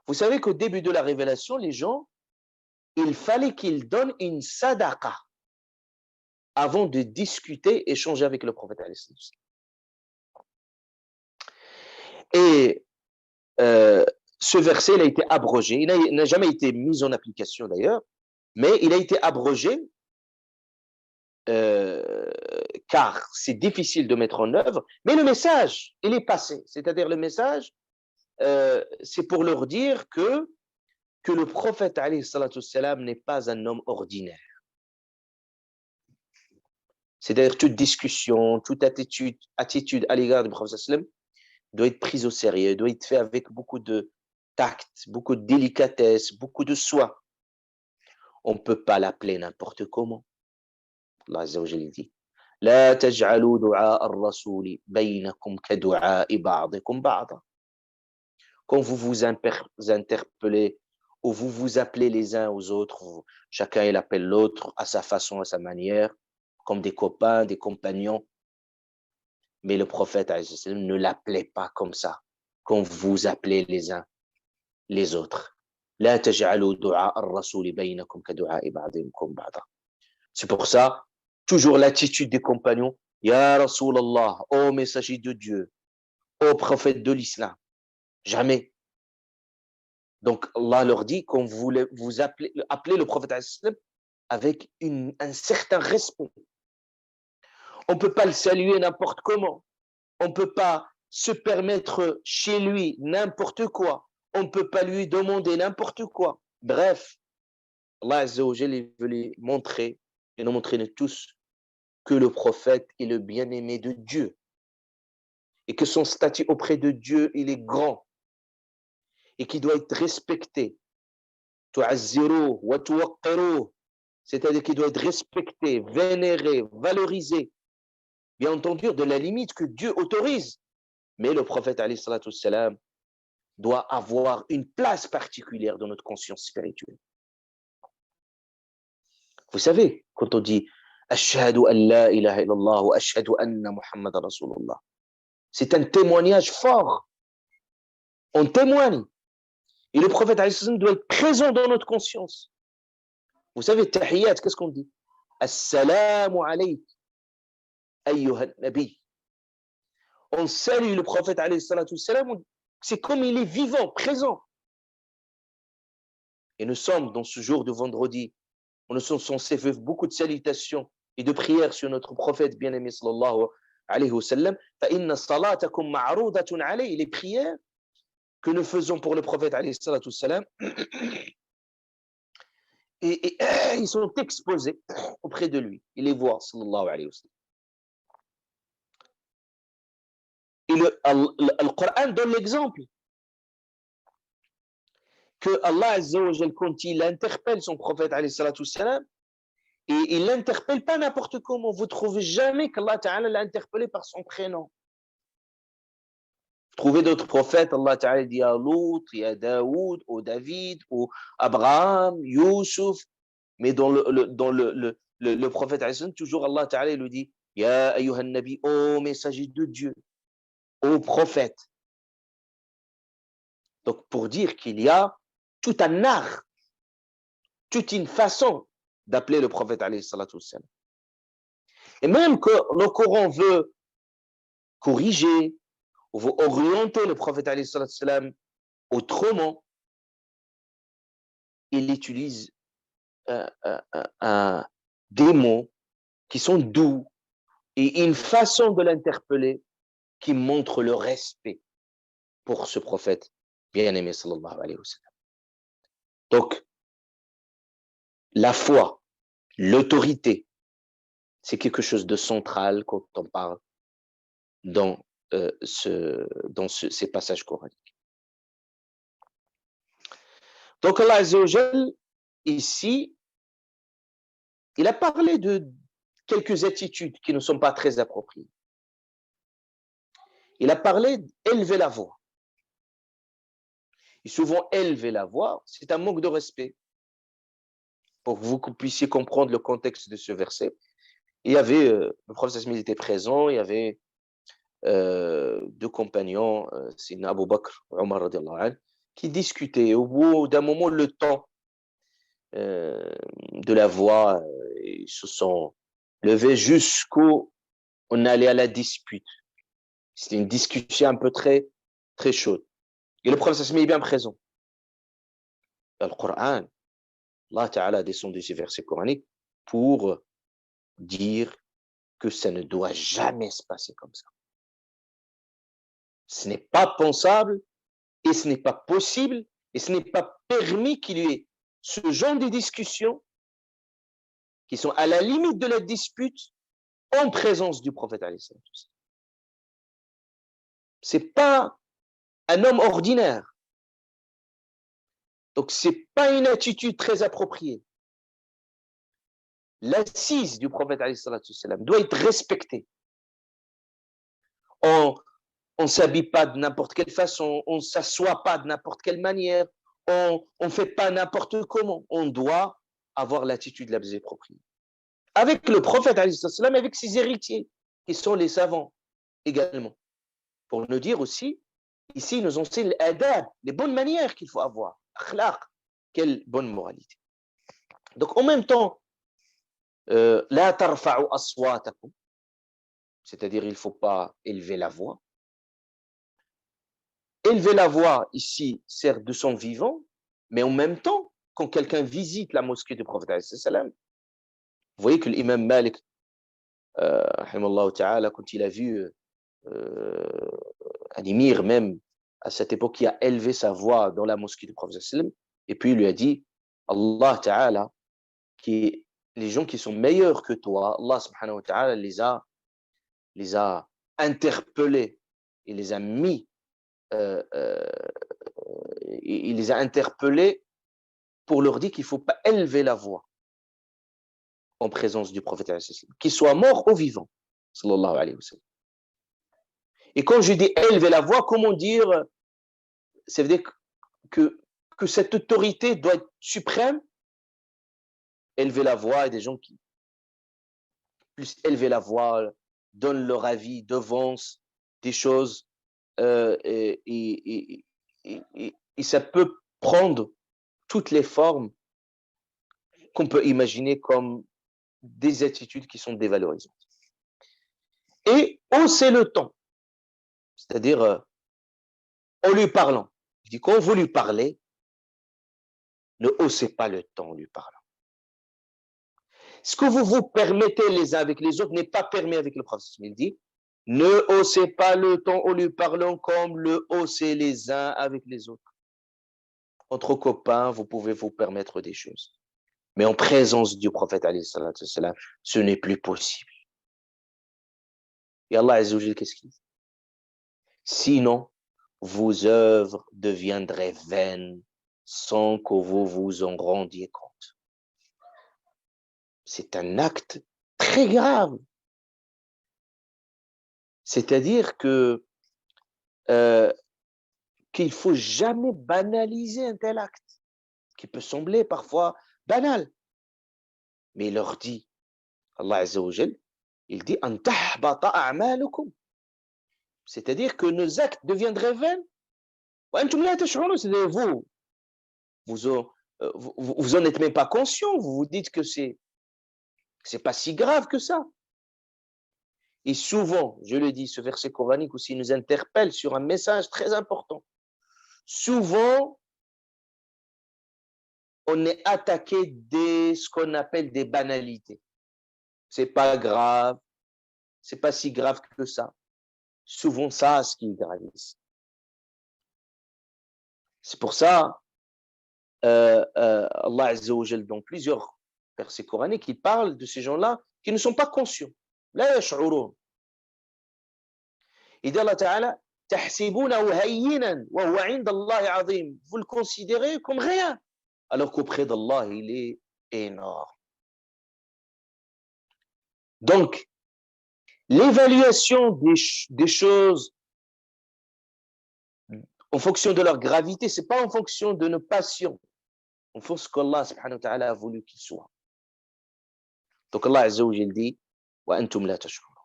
Speaker 1: Vous savez qu'au début de la révélation, les gens, il fallait qu'ils donnent une sadaqa avant de discuter, échanger avec le prophète. Et ce verset, il a été abrogé. Il n'a jamais été mis en application d'ailleurs, mais il a été abrogé car c'est difficile de mettre en œuvre. Mais le message, il est passé. C'est-à-dire le message, c'est pour leur dire que le prophète n'est pas un homme ordinaire. C'est-à-dire toute discussion, toute attitude à l'égard du prophète doit être prise au sérieux, doit être fait avec beaucoup de tact, beaucoup de délicatesse, beaucoup de soin. On ne peut pas l'appeler n'importe comment. Allah Azza wa Jalla dit لا تجعلوا دعاء الرسول بينكم كدعاء بعضكم بعضا. Quand vous vous interpellez ou vous vous appelez les uns aux autres, chacun il appelle l'autre à sa façon, à sa manière, comme des copains, des compagnons. Mais le prophète ne l'appelait pas comme ça, quand vous appelez les uns les autres. لا تجعلوا دعاء الرسول بينكم كدعاء بعضكم بعضا. C'est pour ça, toujours l'attitude des compagnons, Ya Rasulallah, ô messager de Dieu, ô prophète de l'islam. Jamais. Donc Allah leur dit qu'on voulait vous appeler le prophète avec un certain respect. On ne peut pas le saluer n'importe comment. On ne peut pas se permettre chez lui n'importe quoi. On ne peut pas lui demander n'importe quoi. Bref, Allah Azza wa Jalla veut les montrer, et nous montrer nous tous, que le prophète est le bien-aimé de Dieu et que son statut auprès de Dieu, il est grand et qu'il doit être respecté. Tu'azziruh wa tuwaqqiruh, c'est-à-dire qu'il doit être respecté, vénéré, valorisé, bien entendu de la limite que Dieu autorise. Mais le prophète alayhi salatu wassalam doit avoir une place particulière dans notre conscience spirituelle. Vous savez, quand on dit Ashhadu an la ilaha illallah wa ashhadu anna Muhammadan Rasulullah, c'est un témoignage fort. On témoigne. Et le prophète doit être présent dans notre conscience. Vous savez, tahiyyat, qu'est-ce qu'on dit? Assalamu alayk, ayyuhan nabi. On salue le prophète, c'est comme il est vivant, présent. Et nous sommes dans ce jour de vendredi, où nous sommes censés faire beaucoup de salutations et de prières sur notre prophète bien-aimé, sallallahu alayhi wa sallam. فَإِنَّ صَلَاتَكُمْ مَعْرُودَةٌ عَلَيْهِ. Les prières que nous faisons pour le prophète, alayhi salatu wassalam, et ils sont exposés auprès de lui. Il les voit, sallallahu alayhi wa sallam. Et le Coran donne l'exemple que Allah Azza wa Jal, quand il interpelle son prophète, alayhi salatu wassalam, et il ne l'interpelle pas n'importe comment. Vous ne trouvez jamais qu'Allah Ta'ala l'a interpellé par son prénom. Vous trouvez d'autres prophètes, Allah Ta'ala dit à Lut, à Daoud, ou David, ou Abraham, Youssouf. Mais dans le prophète, toujours Allah Ta'ala lui dit Ya ayyuhan nabi, ô messager de Dieu, ô prophète. Donc pour dire qu'il y a tout un art, toute une façon d'appeler le prophète alayhi salatu wassalam. Et même que le Coran veut corriger ou veut orienter le prophète alayhi salatu wassalam autrement, il utilise des mots qui sont doux et une façon de l'interpeller qui montre le respect pour ce prophète bien-aimé sallallahu alayhi wa sallam. Donc, la foi, l'autorité, c'est quelque chose de central quand on parle dans ces passages coraniques. Donc Allah Azza wa Jal, ici, il a parlé de quelques attitudes qui ne sont pas très appropriées. Il a parlé d'élever la voix. Et souvent, élever la voix, c'est un manque de respect. Pour que vous puissiez comprendre le contexte de ce verset. Il y avait, le prophète il était présent, il y avait deux compagnons, c'est Abu Bakr, Omar radiallahu anhu, qui discutaient. Au bout d'un moment, le temps de la voix, ils se sont levés jusqu'où on allait à la dispute. C'était une discussion un peu très, très chaude. Et le prophète est bien présent. Dans le Coran, Allah Ta'ala a descendu ces versets coraniques pour dire que ça ne doit jamais se passer comme ça. Ce n'est pas pensable et ce n'est pas possible et ce n'est pas permis qu'il y ait ce genre de discussions qui sont à la limite de la dispute en présence du prophète. Ce n'est pas un homme ordinaire. Donc, ce n'est pas une attitude très appropriée. L'assise du prophète doit être respectée. On ne s'habille pas de n'importe quelle façon, on ne s'assoit pas de n'importe quelle manière, on ne fait pas n'importe comment. On doit avoir l'attitude la plus appropriée. Avec le prophète, avec ses héritiers, qui sont les savants également. Pour nous dire aussi, ici, ils nous enseignent l'adab, les bonnes manières qu'il faut avoir. Akhlaq, quelle bonne moralité. Donc, en même temps, la tarfa'u aswatakum, c'est-à-dire il ne faut pas élever la voix. Élever la voix ici sert de son vivant, mais en même temps, quand quelqu'un visite la mosquée du prophète, vous voyez que l'imam Malik, quand il a vu un émir même à cette époque qui a élevé sa voix dans la mosquée du prophète, et puis il lui a dit, Allah Ta'ala, les gens qui sont meilleurs que toi, Allah subhanahu wa ta'ala les a interpellés, il les a mis, il les a interpellés pour leur dire qu'il ne faut pas élever la voix en présence du prophète, qu'il soit mort ou vivant, sallallahu alayhi wa sallam. Et quand je dis élever la voix, comment dire, ça veut dire que cette autorité doit être suprême. Élever la voix, et des gens qui plus élever la voix, donnent leur avis, devancent des choses, et ça peut prendre toutes les formes qu'on peut imaginer comme des attitudes qui sont dévalorisantes. Et hausser le ton, c'est-à-dire en lui parlant. Je dis quand vous lui parlez, ne haussez pas le ton en lui parlant. Ce que vous vous permettez les uns avec les autres n'est pas permis avec le prophète. Il dit, ne haussez pas le ton en lui parlant comme le hausser les uns avec les autres. Entre copains, vous pouvez vous permettre des choses. Mais en présence du prophète, ce n'est plus possible. Et Allah Azzawajal, qu'est-ce qu'il dit? Sinon, vos œuvres deviendraient vaines sans que vous vous en rendiez compte. C'est un acte très grave. C'est-à-dire que qu'il ne faut jamais banaliser un tel acte, qui peut sembler parfois banal. Mais il leur dit, Allah Azzawajal, il dit, An tahbata a'malukum. C'est-à-dire que nos actes deviendraient vains. C'est-à-dire vous en êtes même pas conscient, vous vous dites que c'est pas si grave que ça. Et souvent, je le dis, ce verset coranique aussi nous interpelle sur un message très important. Souvent, on est attaqué dès ce qu'on appelle des banalités. C'est pas grave, c'est pas si grave que ça. Souvent, ça, ce qui est grave ici. C'est pour ça, Allah Azza wa Jal, dans plusieurs versets coraniques, il parle de ces gens-là qui ne sont pas conscients. La yash'urun. Il dit Allah Ta'ala, tahsibunahu hayyinan wa huwa 'inda Allah 'azim. Vous le considérez comme rien, alors qu'auprès d'Allah, il est énorme. Donc, l'évaluation des choses en fonction de leur gravité, ce n'est pas en fonction de nos passions, en fonction de ce qu'Allah subhanahu wa ta'ala a voulu qu'ils soient. Donc Allah Azza wa Jal dit wa antum la tashkurun.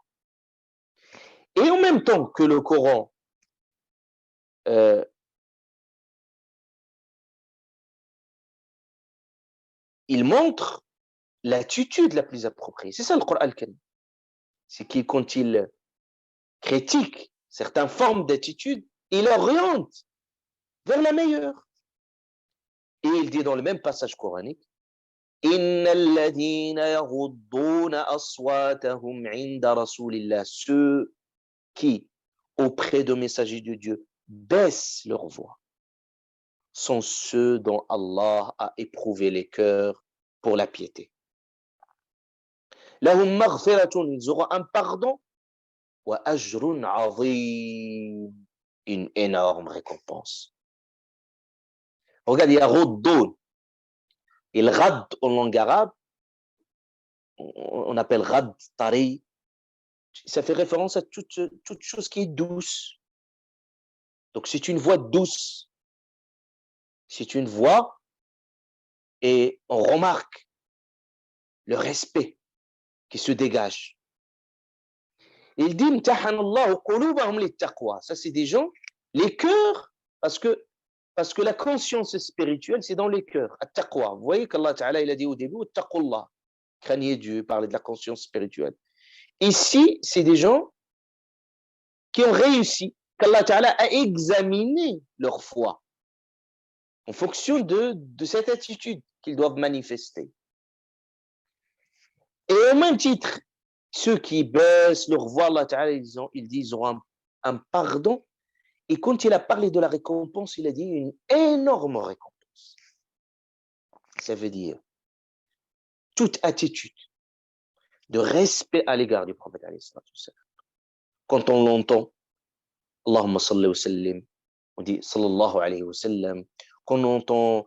Speaker 1: Et en même temps que le Coran il montre l'attitude la plus appropriée. C'est ça le Coran al-Karim. C'est qu'il, quand il critique certaines formes d'attitude, il oriente vers la meilleure. Et il dit dans le même passage coranique, ceux qui, auprès de messagers de Dieu, baissent leur voix, sont ceux dont Allah a éprouvé les cœurs pour la piété. Lahum maghfiratun, ils auront un pardon, wa ajrun azim, une énorme récompense. Regarde, il y a Roddoun. Et le rad en langue arabe, on appelle rad tari, ça fait référence à toute chose qui est douce. Donc c'est une voix douce. C'est une voix et on remarque le respect qui se dégage. Il dit ça c'est des gens, les cœurs, parce que la conscience spirituelle, c'est dans les cœurs. At-taqwa. Vous voyez qu'Allah Ta'ala, il a dit au début, Taqullah. Craignez Dieu, parler de la conscience spirituelle. Ici, c'est des gens qui ont réussi, qu'Allah Ta'ala a examiné leur foi en fonction de cette attitude qu'ils doivent manifester. Et au même titre, ceux qui baissent leur voix, Allah Ta'ala, ils disent ils auront un pardon. Et quand il a parlé de la récompense, il a dit une énorme récompense. Ça veut dire toute attitude de respect à l'égard du prophète. Quand on l'entend, Allahumma salli wa sallim, on dit sallallahu alayhi wa sallam. Quand on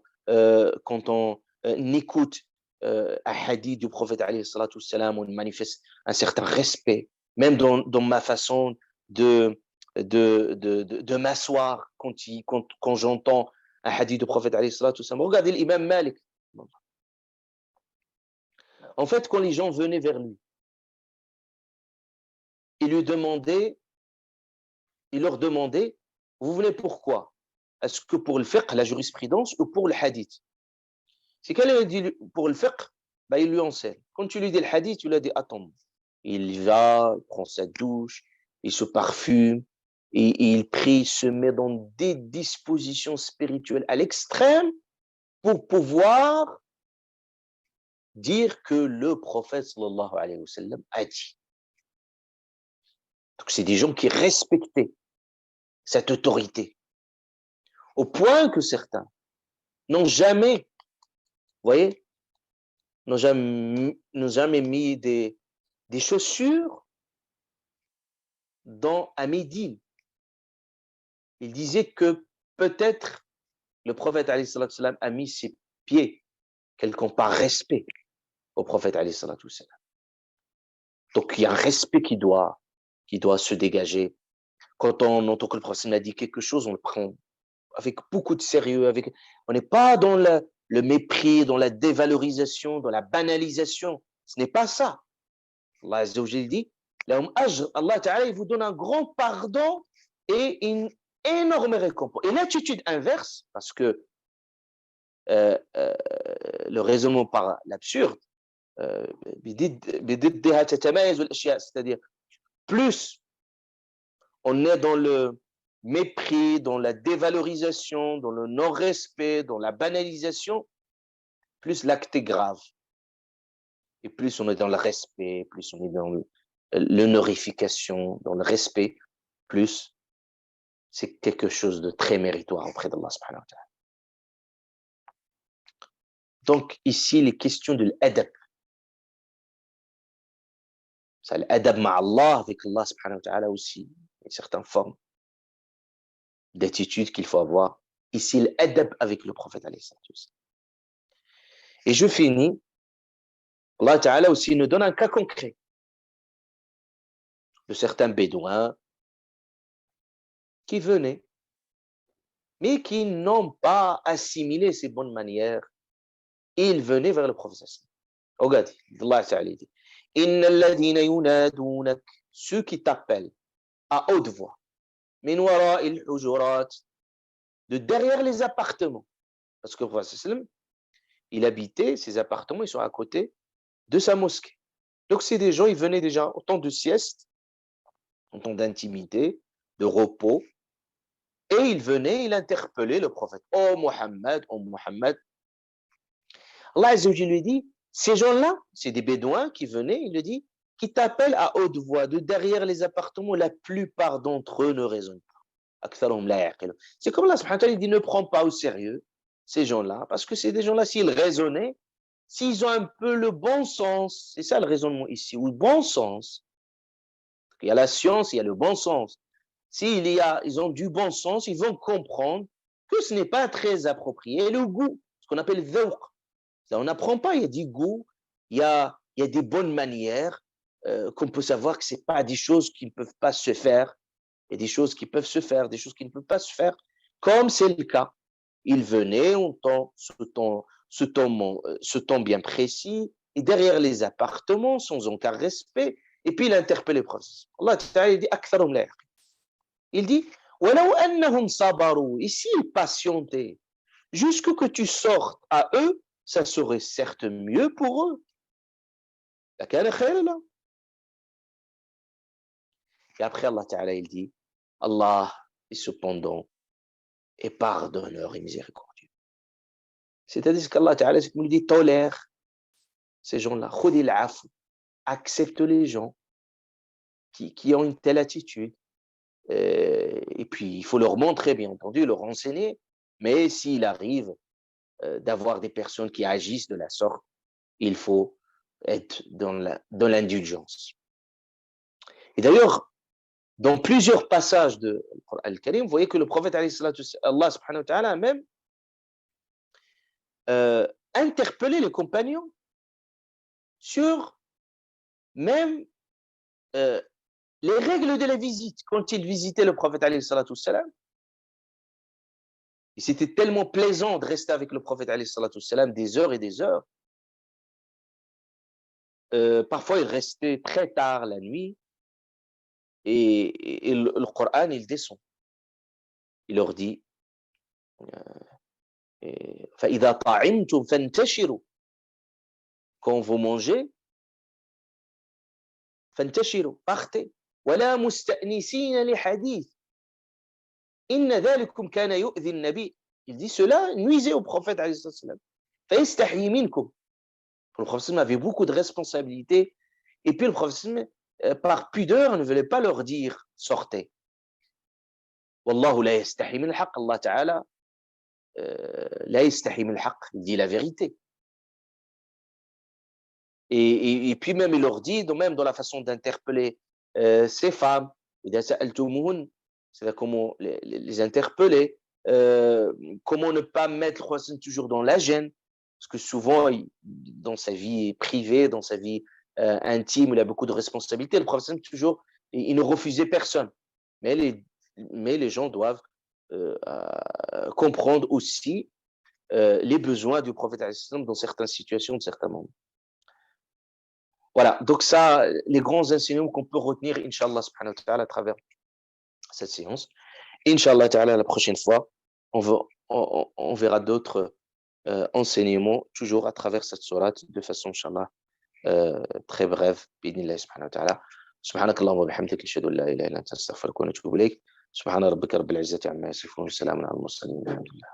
Speaker 1: écoute un hadith du prophète alayhi salatu wassalam, on manifeste un certain respect, même dans ma façon de m'asseoir quand j'entends un hadith du prophète alayhi salatu wassalam. Regardez l'imam Malik. En fait, quand les gens venaient vers lui, il leur demandait, vous venez pourquoi? Est-ce que pour le fiqh, la jurisprudence, ou pour le hadith? Si quelqu'un dit pour le fiqh, bah, il lui enseigne. Quand tu lui dis le hadith, tu lui dis attends. Il va, il prend sa douche, il se parfume, et il prie, se met dans des dispositions spirituelles à l'extrême pour pouvoir dire que le prophète sallallahu alayhi wa sallam a dit. Donc c'est des gens qui respectaient cette autorité, au point que certains n'ont jamais, vous voyez, n'ont jamais mis des chaussures à Médine. Il disait que peut-être le prophète alayhi salatu wassalam a mis ses pieds quelqu'un par respect au prophète alayhi salatu wassalam. Donc il y a un respect qui doit se dégager. Quand on entend que le prophète a dit quelque chose, on le prend avec beaucoup de sérieux. On n'est pas dans le mépris, dans la dévalorisation, dans la banalisation. Ce n'est pas ça. Allah Azza wa Jalla dit, Allah Ta'ala, il vous donne un grand pardon et une énorme récompense. Et l'attitude inverse, parce que le raisonnement par l'absurde, c'est-à-dire plus on est dans le mépris, dans la dévalorisation, dans le non-respect, dans la banalisation, plus l'acte est grave. Et plus on est dans le respect, plus on est dans l'honorification, dans le respect, plus c'est quelque chose de très méritoire auprès d'Allah subhanahu wa ta'ala. Donc ici, les questions de l'adab. Ça, l'adab ma'Allah, avec Allah subhanahu wa ta'ala aussi, une certaine forme d'attitude qu'il faut avoir. Ici, l'adab avec le prophète alayhi salatu wassalam. Et je finis. Allah Ta'ala aussi nous donne un cas concret de certains bédouins qui venaient mais qui n'ont pas assimilé ces bonnes manières. Ils venaient vers le prophète. Regarde, Allah Ta'ala dit, Inna alladhina yunadunak, ceux qui t'appellent à haute voix, min wara'il hujurat, de derrière les appartements. Parce que le prophète, il habitait, ses appartements, ils sont à côté de sa mosquée. Donc, c'est des gens, ils venaient déjà au temps de sieste, au temps d'intimité, de repos, et ils venaient, ils interpellaient le prophète. Oh Muhammad, oh Muhammad. Allah Azza wa Jalla lui dit, ces gens-là, c'est des bédouins qui venaient, il lui dit, qui t'appellent à haute voix, de derrière les appartements, la plupart d'entre eux ne raisonnent pas. C'est comme Allah subhanahu wa ta'ala, il dit, ne prends pas au sérieux ces gens-là, parce que c'est des gens-là, s'ils raisonnaient, s'ils ont un peu le bon sens, c'est ça le raisonnement ici, ou le bon sens, il y a la science, il y a le bon sens. Ils ont du bon sens, ils vont comprendre que ce n'est pas très approprié. Et le goût, ce qu'on appelle dhawq, on n'apprend pas, il y a du goût, il y a des bonnes manières, qu'on peut savoir que ce n'est pas des choses qui ne peuvent pas se faire, et des choses qui peuvent se faire, des choses qui ne peuvent pas se faire, comme c'est le cas. Ils venaient ce temps bien précis, et derrière les appartements, sans aucun respect, et puis il interpelle le prophète. Allah Ta'ala dit Aktharum la yaqil. Il dit Walau annahum sabaru, et s'ils patientaient, jusqu'à que tu sortes à eux, ça serait certes mieux pour eux. Lakana khayran lahum. Et après Allah Ta'ala, il dit Allah est cependant est pardonneur et miséricordieux. C'est-à-dire qu'Allah Ta'ala, c'est comme il dit, tolère ces gens-là, khudil afou, accepte les gens qui ont une telle attitude. Et puis, il faut leur montrer, bien entendu, leur enseigner, mais s'il arrive d'avoir des personnes qui agissent de la sorte, il faut être dans l'indulgence. Et d'ailleurs, dans plusieurs passages de Al-Karim, vous voyez que le prophète, Allah subhanahu wa ta'ala, a même interpellé les compagnons sur même les règles de la visite. Quand ils visitaient le prophète, alayhi salatu wassalam, et c'était tellement plaisant de rester avec le prophète, alayhi salatu wassalam, des heures et des heures. Parfois, ils restaient très tard la nuit, et le Coran, il descend. Il leur dit فَإِذَا طَعِمْتُمْ فَانْتَشِرُوا. Quand vous mangez, فَانْتَشِرُوا, partez. وَلَا مُسْتَأْنِسِينَ لِحَدِيثٍ إِنَّ ذَلِكُمْ كَانَ يُؤْذِي النَّبِيِّ. Il dit cela nuisait au prophète alayhi salam. فَيَسْتَحْيِي مِنْكُمْ. Le prophète avait beaucoup de responsabilités, et puis le prophète, par pudeur, ne voulait pas leur dire sortez. Wallahu la yastahi min al-haq. Allah Ta'ala la yastahi min al-haq, il dit la vérité. Et puis même il leur dit, même dans la façon d'interpeller ces femmes, c'est comment les interpeller, comment ne pas mettre toujours dans la gêne, parce que souvent dans sa vie privée, dans sa vie intime, il a beaucoup de responsabilités. Le prophète toujours, il ne refusait personne, mais les gens doivent comprendre aussi les besoins du prophète dans certaines situations, dans certains moments. Voilà, donc ça, les grands enseignements qu'on peut retenir, Inch'Allah subhanahu wa ta'ala, à travers cette séance. Inch'Allah ta'ala, la prochaine fois, on verra d'autres enseignements, toujours à travers cette sourate, de façon, Inch'Allah, très brève, bidnillah subhanahu wa ta'ala. سبحانك اللهم وبحمدك اشهد ان لا اله الا انت استغفرك واتوب اليك سبحان ربك رب العزه عما يصفون وسلام على المرسلين الحمد لله.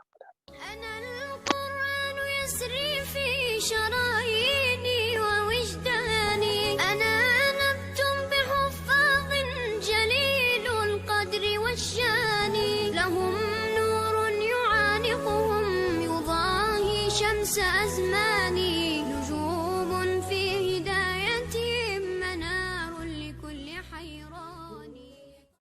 Speaker 1: أنا القرآن يسري في شراييني ووجداني أنا نبت بحفاظ جليل القدر والشان لهم نور يعانقهم يضاهي شمس أزماني نجوم في هدايتهم منار لكل حيران.